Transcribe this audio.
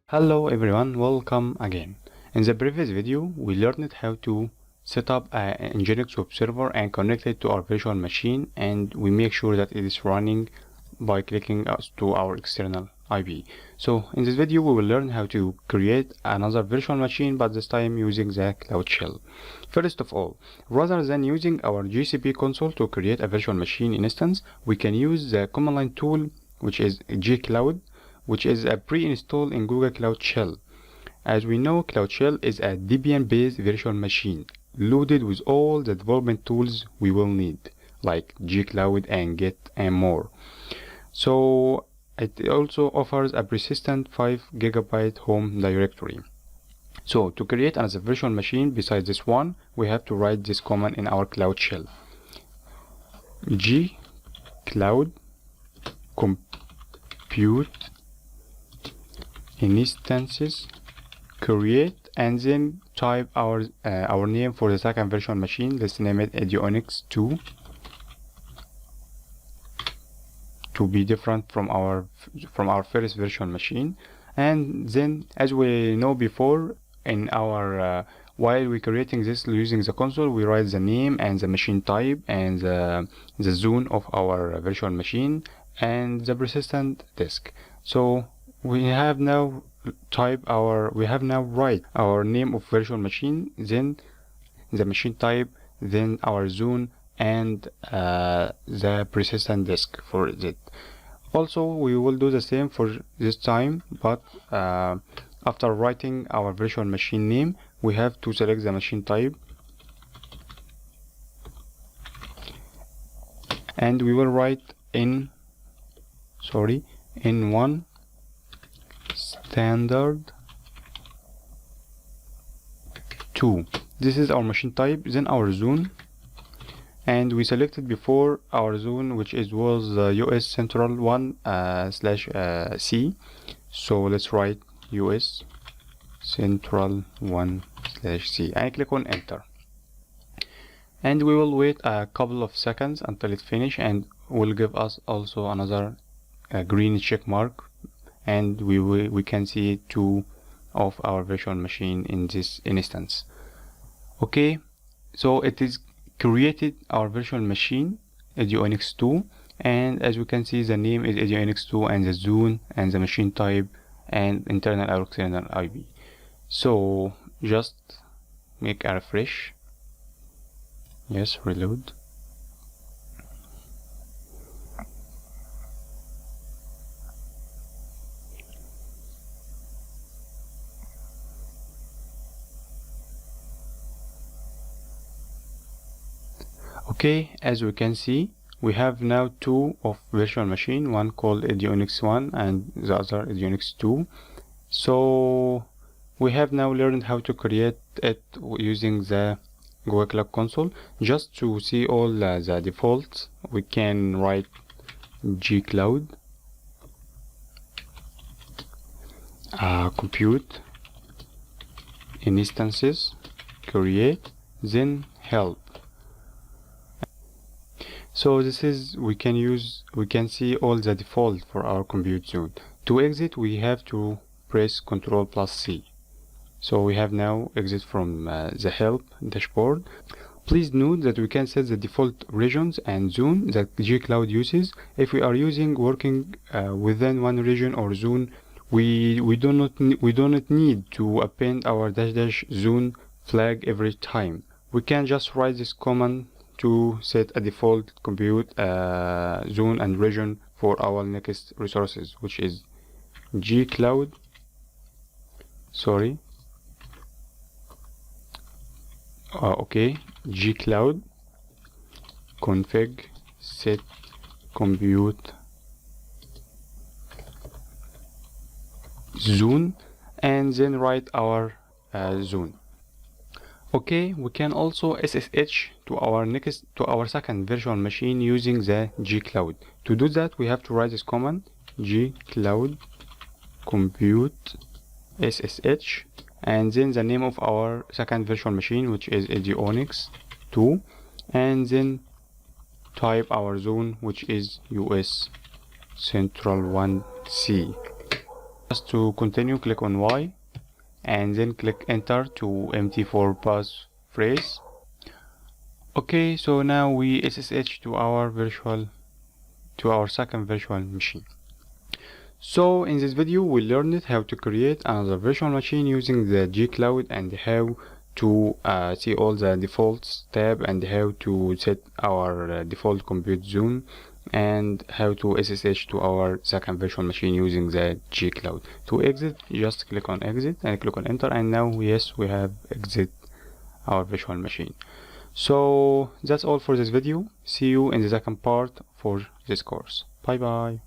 Hello everyone, welcome again. In the previous video, we learned how to set up an Nginx web server and connect it to our virtual machine, and we make sure that it is running by clicking us to our external IP. So in this video, we will learn how to create another virtual machine, but this time using the Cloud Shell. First of all, rather than using our GCP console to create a virtual machine instance, we can use the command line tool, which is gcloud, which is a pre-installed in Google Cloud Shell. As we know, Cloud Shell is a Debian-based virtual machine loaded with all the development tools we will need, like gcloud and Git and more. So it also offers a persistent 5 GB home directory. So to create another virtual machine besides this one, we have to write this command in our Cloud Shell: gcloud compute instances create, and then type our name for the second virtual machine. Let's name it Nginx 2 to be different from our first virtual machine. And then, as we know before, in our while we creating this using the console, we write the name and the machine type and the zone of our virtual machine and the persistent disk. So we have now write our name of virtual machine, then the machine type, then our zone, and the persistent disk for it. Also, we will do the same for this time, but after writing our virtual machine name, we have to select the machine type, and we will write N1 standard 2. This is our machine type. Then our zone, and we selected before our zone, which was US Central 1 / C. So let's write US Central 1 / C and click on enter. And we will wait a couple of seconds until it finishes, and will give us also another green check mark, and we can see 2 of our virtual machine in this instance. Okay, so it is created our virtual machine Nginx 2, and as we can see, the name is Nginx 2 and the zone and the machine type and internal or external IP. So just make a refresh. Yes, reload. Okay, as we can see, we have now 2 of virtual machine, one called Nginx 1 and the other Nginx 2. So we have now learned how to create it using the Google Cloud Console. Just to see all the defaults, we can write gcloud compute instances create, then help. So this is we can see all the default for our compute zone. To exit, we have to press Ctrl+C. So we have now exit from the help dashboard. Please note that we can set the default regions and zone that gcloud uses. If we are working within one region or zone, we do not need to append our -- zone flag every time. We can just write this command to set a default compute zone and region for our next resources, which is gcloud gcloud config set compute zone, and then write our zone. Okay, we can also SSH to our second virtual machine using the gcloud. To do that, we have to write this command gcloud compute SSH, and then the name of our second virtual machine, which is Nginx 2, and then type our zone, which is US Central 1 C. Just to continue, click on Y and then click enter to empty for passphrase. Okay, so now we SSH to our second virtual machine. So in this video we learned how to create another virtual machine using the gcloud and how to see all the defaults tab and how to set our default compute zone and how to SSH to our second virtual machine using the gcloud. To exit, just click on exit and click on enter, and now yes, we have exit our virtual machine. So that's all for this video. See you in the second part for this course. Bye bye.